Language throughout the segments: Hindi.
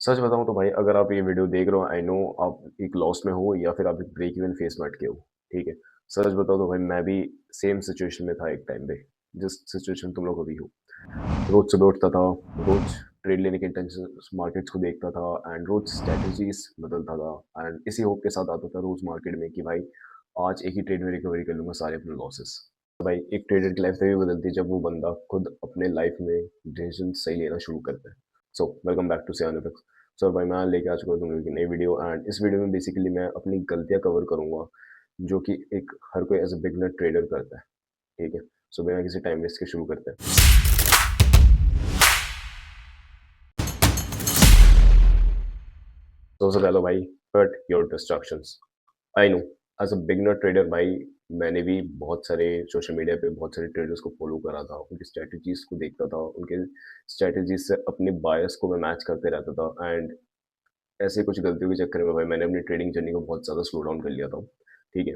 सच बताऊँ तो भाई अगर आप ये वीडियो देख रहे हो आई नो आप एक लॉस में हो या फिर आप एक ब्रेक इवन फेस में अटके हो, ठीक है? सच बताऊँ तो भाई मैं भी सेम सिचुएशन में था एक टाइम पे, जिस सिचुएशन तुम लोग अभी हो। रोज़ सुबह उठता था, रोज़ ट्रेड लेने के इंटेंशन मार्केट्स को देखता था एंड रोज़ स्ट्रैटेजीज़ बदलता था एंड इसी होप के साथ आता था रोज़ मार्केट में कि भाई आज एक ही ट्रेड में रिकवरी कर लूँगा सारे अपने लॉसेस। भाई एक ट्रेडर की लाइफ तभी बदलती है जब वो बंदा खुद अपने लाइफ में डिसीजन सही लेना शुरू करता है। So welcome back to seven effects. So भाई मैं लेके आ चुका हूँ तुम लोगों की नई वीडियो एंड इस वीडियो में बेसिकली मैं अपनी गलतियाँ कवर करूँगा जो कि एक हर कोई एज अ बिगनर ट्रेडर करता है, ठीक है? सो बिना किसी टाइम वेस्ट के शुरू करते हैं। सबसे पहला भाई cut your distractions. I know as a beginner trader भाई मैंने भी बहुत सारे सोशल मीडिया पे बहुत सारे ट्रेडर्स को फॉलो करा था, उनकी स्ट्रेटजीज को देखता था, उनके स्ट्रेटजीज से अपने बायस को मैं मैच करते रहता था एंड ऐसे कुछ गलतियों के चक्कर में भाई मैंने अपनी ट्रेडिंग जर्नी को बहुत ज़्यादा स्लो डाउन कर लिया था, ठीक है?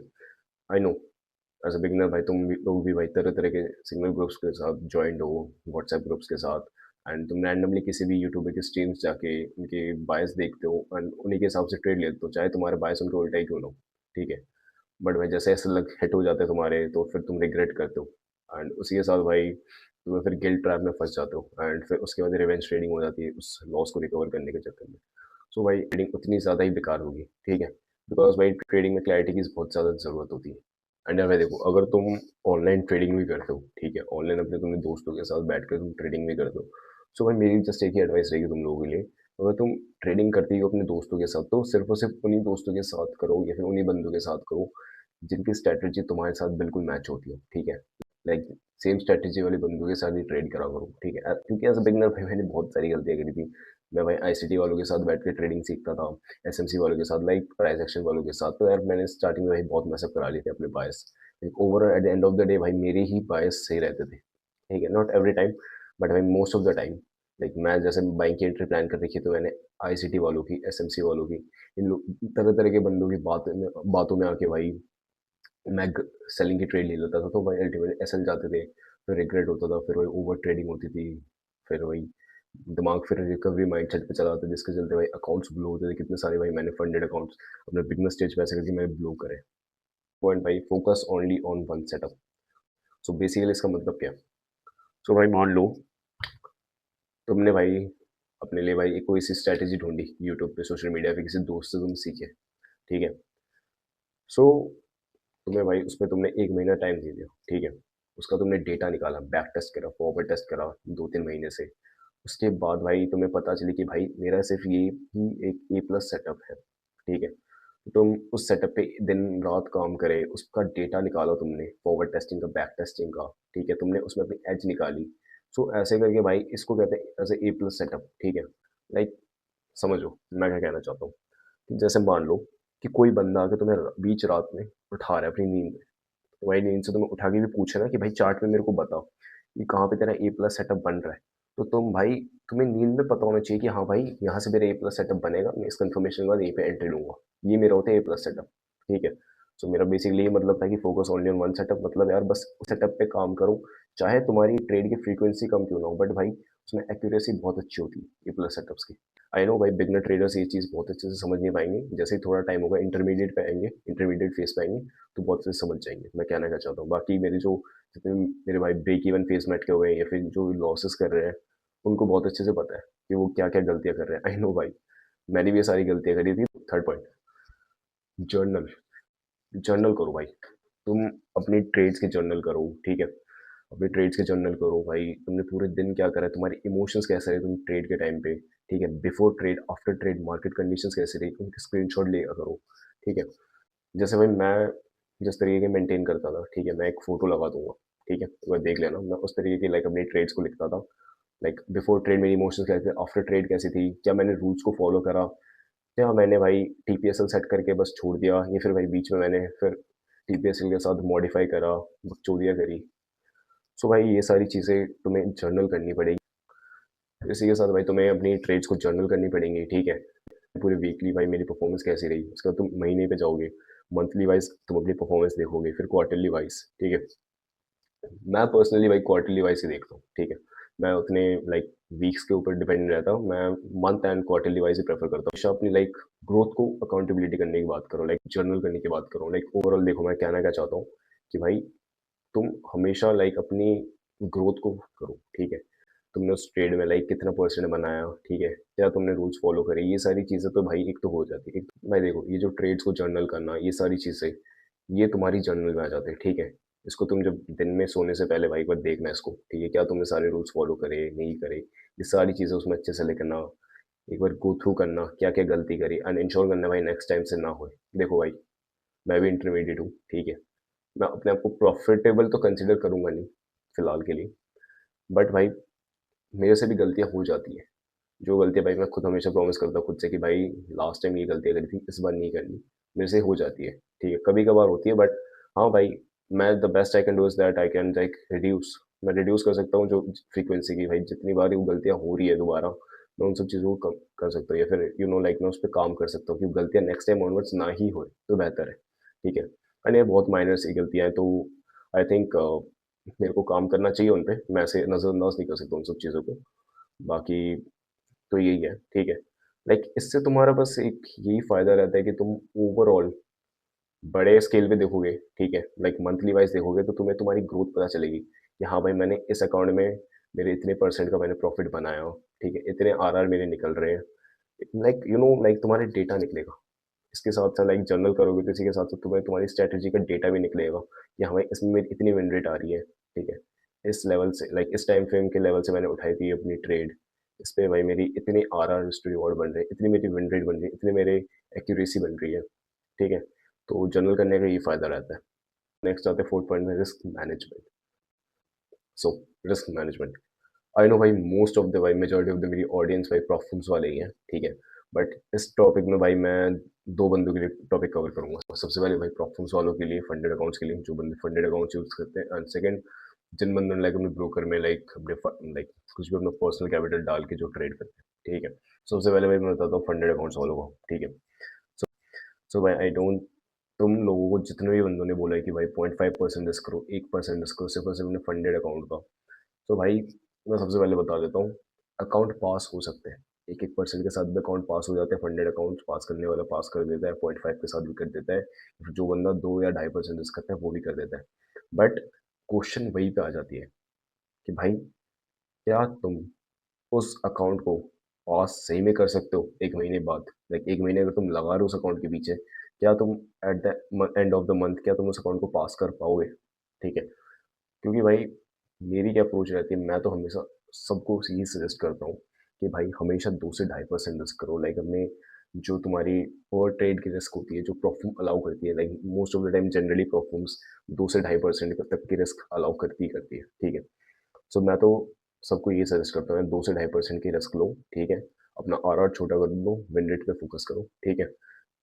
I know as a beginner भाई तुम भी लोग भी भाई तरह तरह के सिग्नल ग्रुप्स के साथ ज्वाइंट हो, व्हाट्सएप ग्रुप्स के साथ एंड तुम रैंडमली किसी भी यूट्यूबर के स्ट्रीम्स जाके उनके बायस देखते हो एंड उन्हीं के हिसाब से ट्रेड लेते हो, चाहे तुम्हारे बायस उनके उल्टा ही क्यों ना हो, ठीक है? बट भाई जैसे ऐसे लग हिट हो जाते हैं तुम्हारे तो फिर तुम रिग्रेट करते हो एंड उसी के साथ भाई तुम्हें फिर गिल्ट ट्रैप में फंस जाते हो एंड फिर उसके बाद रिवेंज ट्रेडिंग हो जाती है उस लॉस को रिकवर करने के चक्कर में। सो भाई ट्रेडिंग उतनी ज़्यादा ही बेकार होगी, ठीक है? बिकॉज भाई ट्रेडिंग में क्लैरिटी की बहुत ज़्यादा ज़रूरत होती है एंड यार भाई देखो अगर तुम ऑनलाइन ट्रेडिंग भी करते हो, ठीक है? ऑनलाइन अपने तुम्हें दोस्तों के साथ बैठ कर तुम ट्रेडिंग भी करते हो, सो भाई मेरी जस्ट एक ही एडवाइस रहेगी तुम लोगों के लिए। अगर तुम ट्रेडिंग करती हो अपने दोस्तों के साथ तो सिर्फ और सिर्फ उन्हीं दोस्तों के साथ करो या फिर उन्हीं बंदों के साथ करो जिनकी स्ट्रैटेजी तुम्हारे साथ बिल्कुल मैच होती हो, ठीक है? लाइक सेम स्ट्रैटेजी वाले बंदों के साथ ही ट्रेड करा करो, ठीक है? क्योंकि एज़ अ बिगिनर भाई मैंने बहुत सारी गलतियाँ करी थी। मैं भाई आईसीटी वालों के साथ बैठ के ट्रेडिंग सीखता था, एसएमसी वालों के साथ लाइक प्राइस एक्शन वालों के साथ, तो यार मैंने स्टार्टिंग में भाई बहुत मैसअप करा लिए थे अपने bias. Like overall at the end of the day भाई मेरे ही बायस सही रहते थे, ठीक है? नॉट एवरी टाइम बट भाई most of the time. Like मैं जैसे बाइंग की एंट्री प्लान कर रखी तो मैंने आईसीटी वालों की, एसएमसी वालों की, इन लोग तरह-तरह के बंदों की बातों में आके भाई मैं सेलिंग की ट्रेड ले लेता था तो भाई अल्टीमेटली एसएल जाते थे, फिर रिग्रेट होता था, फिर वही ओवर ट्रेडिंग होती थी, फिर वही दिमाग फिर रिकवरी माइंडसेट पे चला था जिसके चलते भाई अकाउंट्स ब्लो होते थे, कितने सारे भाई मैंने फंडेड अकाउंट्स अपने बिगनर स्टेज पे ऐसे करके मैंने ब्लो करे। पॉइंट भाई focus only on one setup. So basically इसका मतलब क्या है? सो भाई मान लो तुमने भाई अपने लिए भाई एक कोई सी स्ट्रैटेजी ढूंढी यूट्यूब पे, सोशल मीडिया पे, किसी दोस्त से तुम सीखे, ठीक है? सो तुम्हें भाई उसमें तुमने 1 महीना टाइम दे दिया, ठीक है? उसका तुमने डेटा निकाला, बैक टेस्ट करा, फॉरवर्ड टेस्ट करा 2-3 महीने से। उसके बाद भाई तुम्हें पता चली कि भाई मेरा सिर्फ़ ये ही एक ए प्लस सेटअप है, ठीक है? तो तुम उस सेटअप पे दिन-रात काम करे, उसका डेटा निकाला तुमने, फॉरवर्ड टेस्टिंग का, बैक टेस्टिंग का, ठीक है? तुमने उसमें अपनी एज निकाली। सो ऐसे करके भाई इसको कहते हैं as a A plus setup, ठीक है? लाइक समझो मैं क्या कहना चाहता हूँ। जैसे मान लो कि कोई बंदा आके तुम्हें बीच रात में उठा रहा है अपनी नींद में, तो भाई नींद से तुम्हें उठा के भी पूछे ना कि भाई चार्ट में मेरे को बता कि कहाँ पे तेरा ए प्लस सेटअप बन रहा है, तो तुम भाई तुम्हें नींद में पता होना चाहिए कि हाँ भाई यहाँ से मेरा ए प्लस सेटअप बनेगा, मैं इस कंफर्मेशन के बाद यहीं पे एंट्री लूंगा। ये मेरा होता है ए प्लस सेटअप, ठीक है? सो मेरा बेसिकली ये मतलब था कि focus only on one setup, मतलब यार बस उस सेटअप पे काम करो, चाहे तुम्हारी ट्रेड की फ्रीक्वेंसी कम क्यों ना हो, बट भाई उसमें एक्यूरेसी बहुत अच्छी होती है ए प्लस सेटअप्स की। आई नो भाई बिगनर ट्रेडर्स ये चीज़ बहुत अच्छे से समझ नहीं पाएंगे, जैसे ही थोड़ा टाइम होगा इंटरमीडिएट पे आएंगे, इंटरमीडिएट फेस पे आएंगे तो बहुत अच्छे से समझ जाएंगे मैं कहना क्या चाहता हूँ। बाकी मेरे जो जितने मेरे भाई ब्रेक इवन फेस में अटके हुए हैं या फिर जो लॉसेस कर रहे हैं उनको बहुत अच्छे से पता है कि वो क्या क्या गलतियाँ कर रहे हैं। आई नो भाई मैंने भी ये सारी गलतियाँ करी थी। Third point, journal. जर्नल करो भाई, तुम अपनी ट्रेड्स के जर्नल करो, ठीक है? अपने ट्रेड्स के जर्नल करो भाई, तुमने पूरे दिन क्या करा है, तुम्हारे इमोशंस कैसे रहे तुम ट्रेड के टाइम पे, ठीक है? Before trade, after trade market conditions कैसे रही, उनके स्क्रीनशॉट लिया करो, ठीक है? जैसे भाई मैं जिस तरीके के मेंटेन करता था, ठीक है? मैं एक फ़ोटो लगा दूँगा, ठीक है? एक बार देख लेना, मैं उस तरीके की लाइक अपनी ट्रेड्स को लिखता था। लाइक बिफोर ट्रेड मेरी इमोशंस कैसे थे, आफ्टर ट्रेड कैसी थी, क्या मैंने रूल्स को फॉलो करा, क्या मैंने भाई टीपीएसएल सेट करके बस छोड़ दिया या फिर भाई बीच में मैंने फिर टीपीएसएल के साथ मॉडिफाई करा, बकचोदियाँ करी। सो भाई ये सारी चीज़ें तुम्हें जर्नल करनी पड़ेगी। इसी के साथ भाई तुम्हें अपनी ट्रेड्स को जर्नल करनी पड़ेंगी, ठीक है? पूरे वीकली भाई मेरी परफॉर्मेंस कैसी रही, उसके बाद तुम महीने पे जाओगे, मंथली वाइज़ तुम अपनी परफॉर्मेंस देखोगे, फिर क्वार्टरली वाइज़, ठीक है? मैं पर्सनली भाई क्वार्टरली वाइज़ ही देखता हूँ, ठीक है? मैं उतने लाइक वीक्स के ऊपर डिपेंड नहीं रहता हूँ, मैं month and quarterly wise he prefer करता हूँ। हमेशा अपनी लाइक ग्रोथ को अकाउंटेबिलिटी करने की बात करो, लाइक जर्नल करने की बात करो, लाइक ओवरऑल देखो मैं कहना क्या चाहता हूँ कि भाई तुम हमेशा लाइक अपनी ग्रोथ को करो, ठीक है? तुमने उस ट्रेड में लाइक कितना परसेंट बनाया, ठीक है? क्या तुमने रूल्स फ़ॉलो करे, ये सारी चीज़ें तो भाई एक तो हो जाती है। एक भाई देखो ये जो ट्रेड्स को जर्नल करना, ये सारी चीज़ें, ये तुम्हारी जर्नल में आ जाते हैं, ठीक है? इसको तुम जब दिन में सोने से पहले भाई एक बार देखना इसको, ठीक है? क्या तुमने सारे रूल्स फ़ॉलो करे, नहीं करे? ये सारी चीज़ें उसमें अच्छे से लिखना, एक बार गो थ्रू करना, क्या-क्या गलती करी एंड इंश्योर करना भाई नेक्स्ट टाइम से ना होए। देखो भाई, मैं भी इंटरमीडिएट हूँ, ठीक है? मैं अपने आप को प्रॉफ़िटेबल तो कंसिडर करूँगा नहीं, फिलहाल के लिए। बट भाई मेरे से भी गलतियाँ हो जाती हैं। जो गलतियाँ भाई मैं खुद हमेशा प्रॉमिस करता हूँ खुद से कि भाई लास्ट टाइम ये गलतियाँ करी थी, इस बार नहीं करनी। मेरे से हो जाती है, ठीक है? कभी-कभार होती है बट हाँ भाई, मैं the best I can do is that I can like reduce मैं रिड्यूस कर सकता हूँ जो फ्रीक्वेंसी की भाई जितनी बार वो गलतियाँ हो रही है दोबारा, मैं उन सब चीज़ों को कम कर सकता हूँ या फिर लाइक मैं उस पे काम कर सकता हूँ कि गलतियाँ नेक्स्ट टाइम ऑनवर्ड्स ना ही होए, तो बेहतर है, ठीक है? एंड ये बहुत माइनर सी गलतियाँ हैं तो आई थिंक मेरे को काम करना चाहिए उन पे, मैं ऐसे नज़रअंदाज नहीं कर सकता उन सब चीज़ों को। बाकी तो यही है, ठीक है? लाइक इससे तुम्हारा बस एक यही फ़ायदा रहता है कि तुम ओवरऑल बड़े स्केल पे देखोगे, ठीक है? लाइक मंथली वाइज़ देखोगे तो तुम्हें तुम्हारी ग्रोथ पता चलेगी कि हाँ भाई मैंने इस अकाउंट में मेरे इतने परसेंट का मैंने प्रॉफ़िट बनाया हो, ठीक है? इतने आरआर मेरे निकल रहे हैं। लाइक लाइक तुम्हारे डेटा निकलेगा। इसके साथ-साथ लाइक जर्नल करोगे तो इसी के साथ-साथ तुम्हें तुम्हारी स्ट्रैटेजी का डेटा भी निकलेगा कि हाँ भाई इसमें मेरी इतनी विन रेट आ रही है, ठीक है? इस लेवल से लाइक इस टाइम फ्रेम के लेवल से मैंने उठाई थी अपनी ट्रेड। इस पे भाई मेरी इतनी आरआर रिस्क रिवॉर्ड बन रहे हैं, इतनी मेरी विन रेट बन रही है, इतनी मेरे एक्यूरेसी बन रही है, ठीक है? तो जर्नल करने का ये फ़ायदा रहता है। नेक्स्ट आते हैं 4th पॉइंट में risk management. So risk management I know भाई मोस्ट ऑफ द भाई मेजॉरिटी ऑफ द मेरी ऑडियंस भाई प्रोफेशनल्स वाले ही हैं, ठीक है? बट इस टॉपिक में भाई मैं 2 बंदों के लिए टॉपिक कवर करूँगा। सबसे पहले भाई प्रोफेशनल्स वालों के लिए फंडेड अकाउंट्स के लिए जो बंदे फंडेड अकाउंट यूज़ करते हैं एंड सेकंड जिन बंदों ने लाइक अपने ब्रोकर में लाइक अपने लाइक कुछ भी अपना पर्सनल कैपिटल डाल के जो ट्रेड करते हैं, ठीक है? सबसे पहले भाई मैं बताता हूँ फंडेड अकाउंट्स वालों को, ठीक है? सो सो भाई आई डोंट तुम लोगों को जितने भी बंदों ने बोला है कि भाई 0.5% रिस्क करो, 1% रिस्क करो सिर्फ़ और सिर्फ़ अपने फंडेड अकाउंट का। तो भाई मैं सबसे पहले बता देता हूँ, अकाउंट पास हो सकते हैं। 1-1% के साथ भी अकाउंट पास हो जाते हैं, फंडेड अकाउंट पास करने वाला पास कर देता है, 0.5 के साथ भी कर देता है। फिर जो बंदा 2 या 2.5% रिस्क करता है, वो भी कर देता है। बट क्वेश्चन वहीं पे आ जाती है कि भाई क्या तुम उस अकाउंट को पास सही में कर सकते हो 1 महीने बाद? लाइक 1 महीने अगर तुम लगा रहे हो उस अकाउंट के पीछे, क्या तुम eight the end of the month क्या तुम उस अकाउंट को पास कर पाओगे? ठीक है? क्योंकि भाई मेरी क्या अप्रोच रहती है, मैं तो हमेशा सबको यही सजेस्ट करता हूँ कि भाई हमेशा 2 से 2.5% रिस्क करो। लाइक अपने जो तुम्हारी ओवर ट्रेड की रिस्क होती है, जो परफ़ॉर्म अलाउ करती है, like most of the time generally performs 2 से 2.5% तक की रिस्क अलाउ करती ही करती है, ठीक है? सो मैं तो सबको ये सजेस्ट करता हूँ 2 से 2.5% की रिस्क लो, ठीक है? अपना आरआर छोटा कर लो, विन रेट पे फ़ोकस करो, ठीक है?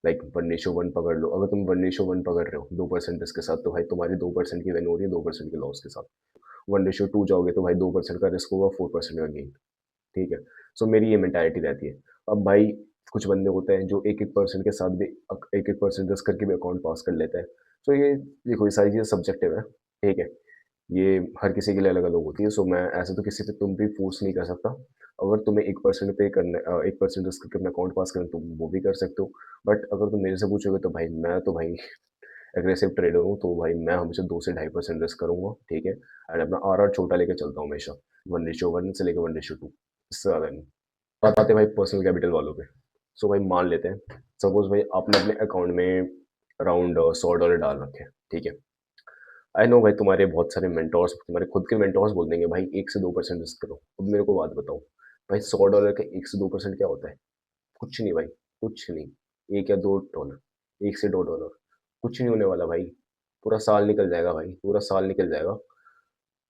लाइक 1:1 पकड़ लो, अगर तुम 1:1 पकड़ रहे हो 2% रिस्क के साथ, तो भाई तुम्हारी 2% की विन हो रही है 2% के लॉस के साथ। 1:2 जाओगे तो भाई 2% का रिस्क होगा 4% का गेन, ठीक है? सो मेरी ये मेंटालिटी रहती है। अब भाई कुछ बंदे होते हैं जो 1-1% के साथ भी 1-1% रिस्क करके भी अकाउंट पास कर लेते हैं। सो ये देखो ये सारी चीज़ें सब्जेक्टिव है, ठीक है? ये हर किसी के लिए अलग-अलग होती है, सो मैं ऐसे तो किसी पे तुम भी फ़ोर्स नहीं कर सकता। अगर तुम्हें 1% पे करना 1% रिस्क करके अपना अकाउंट पास करना है, तुम वो भी कर सकते हो। बट अगर तुम मेरे से पूछोगे तो भाई मैं तो भाई एग्रेसिव ट्रेडर हूँ, तो भाई मैं हमेशा 2 से 2.5% रिस्क करूँगा, ठीक है? एंड अपना आरआर छोटा लेके चलता हूँ हमेशा, 1:1 से लेके 1:2 इससे ज़्यादा नहीं। बात आते हैं भाई पर्सनल कैपिटल वालों पे। सो भाई मान लेते हैं, सपोज़ भाई आपने अपने अकाउंट में अराउंड $100 डाल रखे हैं, ठीक है? आई नो भाई तुम्हारे बहुत सारे मेंटोर्स तुम्हारे खुद के मेंटोर्स बोल देंगे भाई 1 से 2% रिस्क करो। अब मेरे को बात बताओ, भाई $100 का 1 से 2% क्या होता है? कुछ नहीं भाई, कुछ नहीं। 1 या $2 1 से $2 कुछ नहीं होने वाला भाई। पूरा साल निकल जाएगा भाई, पूरा साल निकल जाएगा।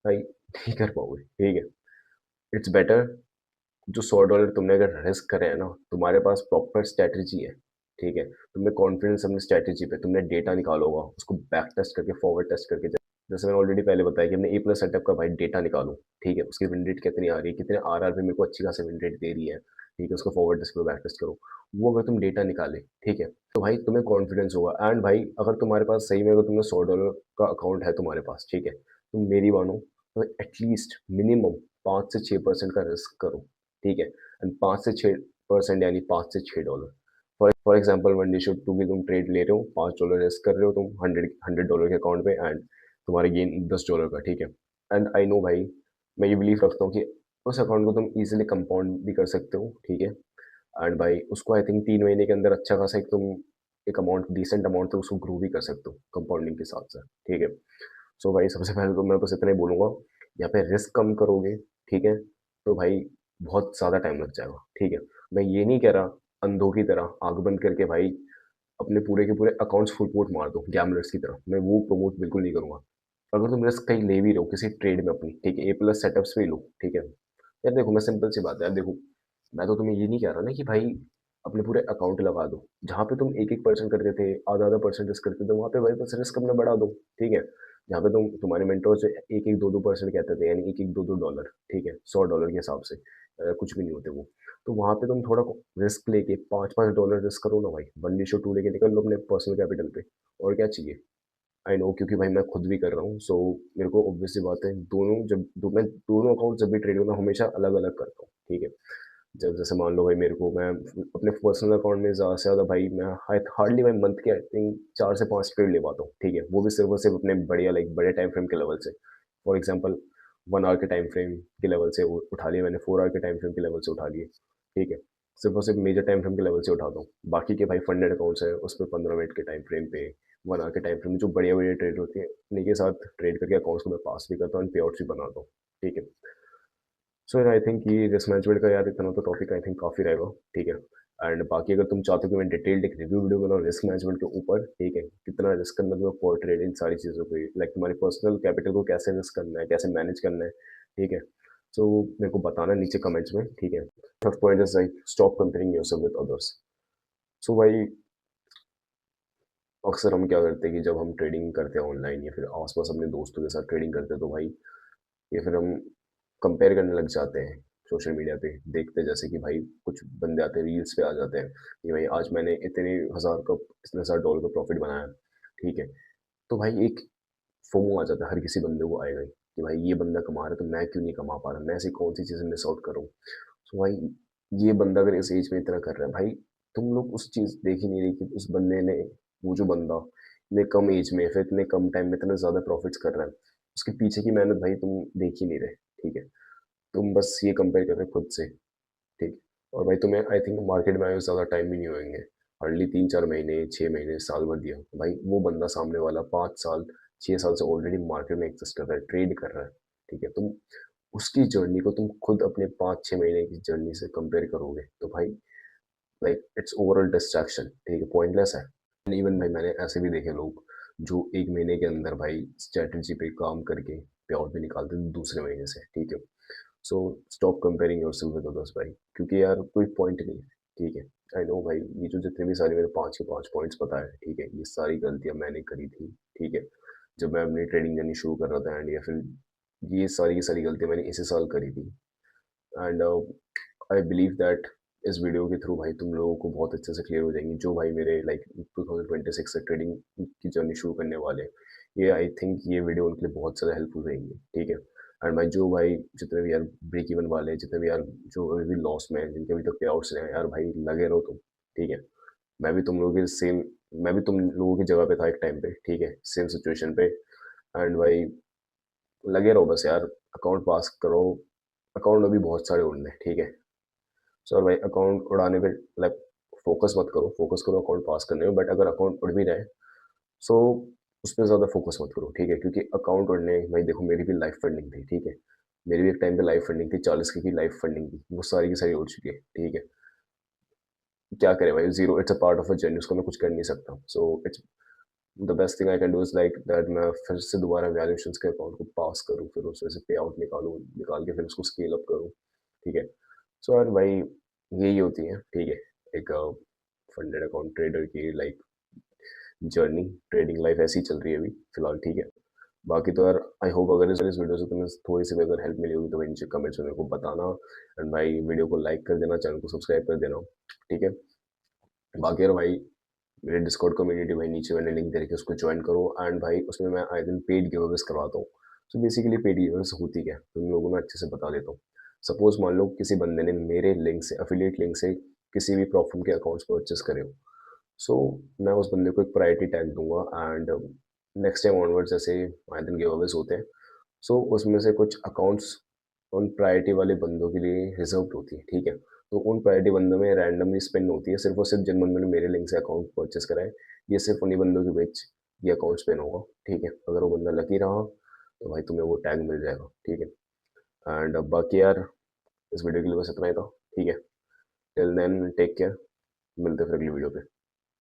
भाई नहीं कर पाओगे, ठीक है? इट्स बेटर जो $100 तुमने अगर रिस्क करे हैं ना, तुम्हारे पास प्रॉपर स्ट्रैटेजी है, ठीक है? तुम्हें कॉन्फिडेंस है अपनी स्ट्रैटेजी पे, तुमने डेटा निकाला होगा, उसको बैक टेस्ट करके, फॉरवर्ड टेस्ट करके जैसे मैंने ऑलरेडी पहले बताया कि हमने ए प्लस सेटअप का भाई डेटा निकालो, ठीक है? उसकी विन रेट कितनी आ रही है, कितने आरआर पे मेरे को अच्छी खासी विन रेट दे रही है, ठीक है? उसको फॉरवर्ड टेस्ट करो, बैक टेस्ट करो। वो अगर तुम डेटा निकाले, ठीक है? तो भाई तुम्हें कॉन्फिडेंस होगा एंड भाई अगर तुम्हारे पास सही में अगर तुमने $100 का अकाउंट है तुम्हारे पास, ठीक है? तुम मेरी मानो तो एटलीस्ट मिनिमम 5 से 6% का रिस्क करो, ठीक है? एंड 5 से 6% यानी 5 से $6। फॉर एग्ज़ाम्पल $1:2 की तुम ट्रेड ले रहे हो, $5 रिस्क कर रहे हो तुम 100 के अकाउंट पे एंड तुम्हारा गेन $10 का, ठीक है? एंड आई नो भाई, मैं ये बिलीव रखता हूँ कि उस अकाउंट को तुम ईज़िली कंपाउंड भी कर सकते हो, ठीक है? एंड भाई उसको आई थिंक 3 महीने के अंदर अच्छा खासा एक तुम एक अमाउंट डिसेंट अमाउंट तक उसको ग्रो भी कर सकते हो कंपाउंडिंग के साथ-साथ, ठीक है? सो भाई सबसे पहले तो मैं बस इतना ही बोलूँगा, यहाँ पे रिस्क कम करोगे, ठीक है? तो भाई बहुत ज़्यादा टाइम लग जाएगा, ठीक है? मैं ये नहीं कह रहा अंधों की तरह आँख बंद करके भाई अपने पूरे के पूरे अकाउंट्स फुल पोर्ट मार दो गैम्बलर्स की तरह, मैं वो प्रमोट बिल्कुल नहीं करूँगा। अगर तुम रिस्क कहीं ले भी रहे हो किसी ट्रेड में अपनी, ठीक है? ए प्लस सेटअप्स पे ही लो, ठीक है? यार देखो मैं सिंपल सी बात है यार देखो, मैं तो तुम्हें ये नहीं कह रहा ना कि भाई अपने पूरे अकाउंट लगा दो। जहाँ पे तुम 1-1 परसेंट करते थे, आधा-आधा परसेंट रिस्क करते थे, वहाँ पे भाई बस रिस्क अपना बढ़ा दो, ठीक है? जहाँ पे तुम्हारे मेंटोर्स 1-1, 2-2 परसेंट कहते थे, यानी 1-1, $2-2, ठीक है? $100 के हिसाब से कुछ भी नहीं होते वो। तो वहाँ पे तुम थोड़ा रिस्क लेके $5-5 रिस्क करो ना भाई, 1:2 लेके निकल लो अपने पर्सनल कैपिटल पे, और क्या चाहिए? आई नो क्योंकि भाई मैं खुद भी कर रहा हूँ, सो मेरे को ऑब्वियस सी बात है मैं दोनों अकाउंट जब भी ट्रेड करता हूँ हमेशा अलग-अलग करता हूँ, ठीक है? जब जैसे मान लो भाई मेरे को मैं अपने पर्सनल अकाउंट में ज़्यादा से ज़्यादा भाई मैं हार्डली भाई मंथ के आई थिंक 4 से 5 ट्रेड ले पाता हूँ, ठीक है? वो भी सिर्फ़ और सिर्फ़ अपने बढ़िया लाइक बड़े टाइम फ्रेम के लेवल से। फॉर एग्ज़ाम्पल 1 आवर के टाइम फ्रेम के लेवल से उ उठा लिए मैंने, 4 आवर के टाइम फ्रेम के लेवल से उठा लिए, ठीक है? सिर्फ़ और सिर्फ़ मेजर टाइम फ्रेम के लेवल से उठाता हूँ। बाकी के भाई फंडेड अकाउंट्स हैं, उसपे 15 मिनट के टाइम फ्रेम पे, 1 आवर के टाइम फ्रेम में जो बढ़िया-बढ़िया ट्रेड होती है, उन्हीं के साथ ट्रेड करके अकाउंट्स को मैं पास भी करता हूँ एंड पे आउट्स भी बनाता हूँ, ठीक है? सो आई थिंक ये रिस्क मैनेजमेंट का यार इतना तो टॉपिक आई थिंक काफ़ी रहेगा, ठीक है? एंड बाकी अगर तुम चाहते हो कि मैं डिटेल्ड एक रिव्यू वीडियो बनाऊँ रिस्क मैनेजमेंट के ऊपर, ठीक है? कितना रिस्क करना तुम्हें पर ट्रेड इन सारी चीज़ों पे, लाइक तुम्हारी पर्सनल कैपिटल को कैसे रिस्क करना है, कैसे मैनेज करना है, ठीक है? सो मेरे को बताना नीचे कमेंट्स में, ठीक है? First point is like stop comparing yourself with others. So भाई अक्सर हम क्या करते हैं कि जब हम ट्रेडिंग करते हैं ऑनलाइन या फिर आस-पास अपने दोस्तों के साथ ट्रेडिंग करते हैं तो भाई या फिर हम कंपेयर करने लग जाते हैं सोशल मीडिया पे देखते हैं जैसे कि भाई कुछ बंदे आते हैं रील्स पे आ जाते हैं कि भाई आज मैंने इतने हजार डॉलर का प्रॉफिट बनाया, ठीक है? तो भाई एक फोमो आ जाता है, हर किसी बंदे को आएगा ही कि भाई ये बंदा कमा रहा है तो मैं क्यों नहीं कमा पा रहा, मैं ऐसी कौन सी चीज़ें मिस आउट करूँ। तो भाई ये बंदा अगर इस एज में इतना कर रहा है भाई, तुम लोग उस चीज़ देख ही नहीं रही कि उस बंदे ने, वो जो बंदा इतने कम एज में फिर इतने कम टाइम में इतना ज़्यादा प्रॉफिट्स कर रहा है, उसके पीछे की मेहनत भाई तुम देख ही नहीं रहे, ठीक है? तुम बस ये कंपेयर कर रहे हो खुद से, ठीक? और भाई तुम्हें आई थिंक मार्केट में आए हुए ज़्यादा टाइम भी नहीं होएँगे। हार्डली 3-4 महीने, 6 महीने, साल भर दिया। भाई वो बंदा सामने वाला 5 साल, 6 साल से ऑलरेडी मार्केट में एक्जिस्ट कर रहा है, ट्रेड कर रहा है, ठीक है? तुम उसकी जर्नी को तुम खुद अपने 5-6 महीने की जर्नी से कंपेयर करोगे, तो भाई लाइक इट्स ओवरऑल डिस्ट्रैक्शन, ठीक है? पॉइंटलेस है। इवन भाई मैंने ऐसे भी देखे लोग जो 1 महीने के अंदर भाई स्ट्रैटेजी पे काम करके पे आउट भी निकालते हैं दूसरे महीने से, ठीक है? So stop comparing yourself with others भाई, क्योंकि यार कोई पॉइंट नहीं है, ठीक है? आई नो भाई ये जो जितने भी सारे मेरे 5 के 5 पॉइंट्स बताए, ठीक है? ये सारी गलतियाँ मैंने करी थी, ठीक है? जब मैं अपनी ट्रेडिंग जर्नी शुरू कर रहा था एंड या फिर ये सारी की सारी गलतियाँ मैंने इसी साल करी थी एंड आई बिलीव दैट इस वीडियो के थ्रू भाई तुम लोगों को बहुत अच्छे से क्लियर हो जाएंगी जो भाई मेरे लाइक 2026 से ट्रेडिंग की जर्नी शुरू करने वाले हैं। ये आई थिंक ये वीडियो उनके लिए बहुत ज़्यादा हेल्पफुल रहेंगी, ठीक है? एंड भाई जो भाई जितने भी यार ब्रेक इवन वाले हैं, जितने भी यार जो अभी भी लॉस में हैं, जिनके अभी तक पे आउट्स नहीं आए, यार भाई लगे रहो तुम, ठीक है? मैं भी तुम लोगों के सेम मैं भी तुम लोगों की जगह पे था एक टाइम पे, ठीक है? सेम सिचुएशन पे एंड भाई लगे रहो बस यार, अकाउंट पास करो। अकाउंट अभी बहुत सारे उड़ने हैं, ठीक है? सो भाई अकाउंट उड़ाने पे लाइक फोकस करो अकाउंट पास करने में, बट अगर अकाउंट उड़ भी रहा है सो उसपे ज़्यादा फोकस मत करो, ठीक है? क्योंकि अकाउंट उड़ने भाई देखो मेरी भी लाइफ फंडिंग थी, ठीक है? मेरी भी एक टाइम पे लाइफ फंडिंग थी, 40 की लाइफ फंडिंग थी, वो सारी की सारी उड़ चुकी है, ठीक है? क्या करें भाई, zero it's a part of a journey, उसको मैं कुछ कर नहीं सकता। So it's the best thing I can do is like that मैं फिर से दोबारा वैल्यूएशंस के अकाउंट को पास करूँ, फिर उसमें से पे आउट निकाल के फिर उसको स्केल अप करूँ, ठीक है? सो यार भाई यही होती है, ठीक है? एक फंडेड अकाउंट ट्रेडर की लाइक जर्नी, ट्रेडिंग लाइफ ऐसी ही चल रही है अभी फिलहाल, ठीक है? बाकी तो यार आई होप अगर इस वीडियो से तुम्हें थोड़ी-सी भी अगर हेल्प मिली होगी तो भाई नीचे कमेंट्स में मेरे को बताना एंड भाई वीडियो को लाइक कर देना, चैनल को सब्सक्राइब कर देना, ठीक है? बाकी यार भाई मेरे डिस्कॉर्ड कम्युनिटी भाई नीचे मैंने लिंक दे रखी है, उसको जॉइन करो एंड भाई उसमें मैं आए दिन पेड गिवअवेज़ करवाता हूँ। सो बेसिकली पेड ईमेल्स होती क्या है, तो उन लोगों को मैं अच्छे से बता देता हूँ। सपोज़ मान लो किसी बंदे ने मेरे लिंक से, एफ़िलिएट लिंक से किसी भी प्लेटफ़ॉर्म के अकाउंट्स परचेज़ करे हो। सो मैं उस बंदे को एक प्रायोरिटी टैग दूँगा एंड नेक्स्ट टाइम ऑनवर्ड्स जैसे आए दिन गिवअवेज़ होते हैं, सो उसमें से कुछ अकाउंट्स उन प्रायोरिटी वाले बंदों के लिए रिज़र्व्ड होती है, ठीक है? तो उन प्रायोरिटी बंदों में रैंडमली स्पिन होती है, सिर्फ़ और सिर्फ़ जिन बंदों ने मेरे लिंक से अकाउंट परचेज़ करा है, ये सिर्फ़ उन्हीं बंदों के बीच ये अकाउंट स्पिन होगा, ठीक है? अगर वो बंदा लकी रहा, तो भाई तुम्हें वो टैग मिल जाएगा, ठीक है? एंड बाकी यार इस वीडियो के लिए बस इतना ही था, ठीक है? टिल देन टेक केयर, मिलते हैं फिर अगली वीडियो पे।